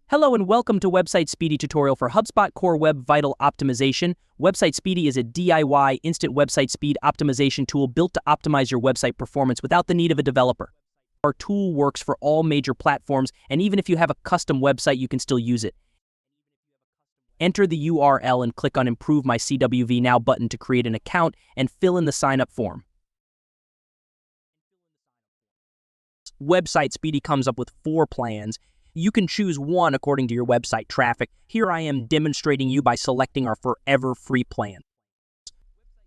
Hello and welcome to Website Speedy tutorial for HubSpot Core Web Vital Optimization. Website Speedy is a DIY instant website speed optimization tool built to optimize your website performance without the need of a developer. Our tool works for all major platforms, and even if you have a custom website, you can still use it. Enter the URL and click on Improve My CWV Now button to create an account and fill in the sign-up form. Website Speedy comes up with 4 plans. You can choose one according to your website traffic. Here I am demonstrating you by selecting our forever free plan.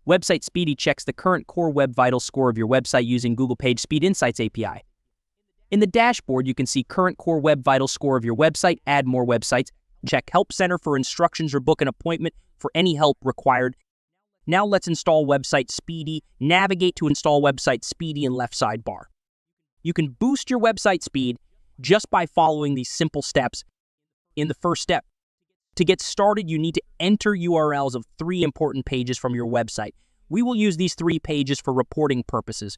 Website Speedy checks the current Core Web Vital score of your website using Google Page Speed Insights API. In the dashboard, you can see current Core Web Vital score of your website, add more websites, check Help Center for instructions or book an appointment for any help required. Now let's install Website Speedy. Navigate to install Website Speedy in left sidebar. You can boost your website speed just by following these simple steps. In the first step, to get started, you need to enter URLs of 3 important pages from your website. We will use these 3 pages for reporting purposes.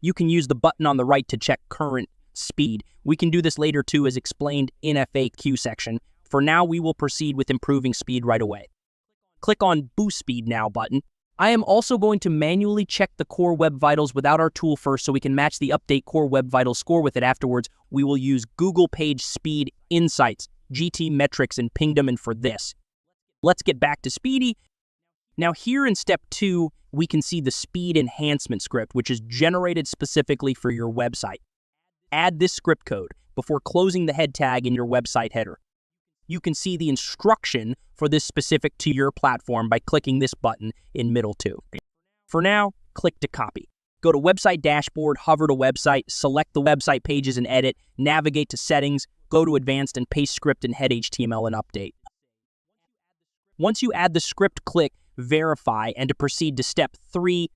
You can use the button on the right to check current speed. We can do this later too, as explained in FAQ section. For now, we will proceed with improving speed right away. Click on Boost Speed Now button. I am also going to manually check the Core Web Vitals without our tool first so we can match the update Core Web Vitals score with it afterwards. We will use Google Page Speed Insights, GT Metrics, and Pingdom. And for this, let's get back to Speedy. Now here in step 2, we can see the speed enhancement script, which is generated specifically for your website. Add this script code before closing the head tag in your website header. You can see the instruction for this specific to your platform by clicking this button in middle 2. For now, click to copy. Go to Website Dashboard, hover to Website, select the website pages and edit, navigate to Settings, go to Advanced and paste script and head HTML and update. Once you add the script, click Verify, and to proceed to step 3,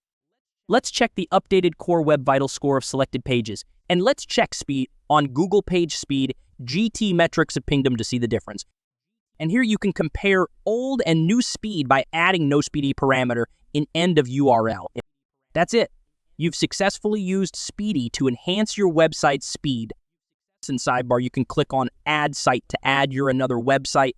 let's check the updated Core Web Vital score of selected pages. And let's check speed on Google Page Speed, GT Metrics of Pingdom to see the difference. And here you can compare old and new speed by adding no speedy parameter in end of URL. That's it. You've successfully used Speedy to enhance your website's speed. In sidebar, you can click on Add Site to add your another website.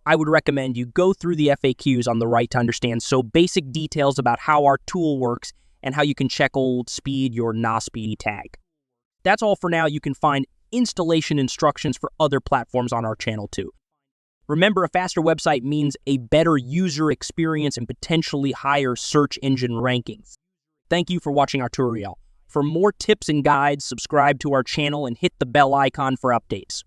I would recommend you go through the FAQs on the right to understand basic details about how our tool works and how you can check old speed your not speedy tag. That's all for now. You can find installation instructions for other platforms on our channel too. Remember, a faster website means a better user experience and potentially higher search engine rankings. Thank you for watching our tutorial. For more tips and guides, subscribe to our channel and hit the bell icon for updates.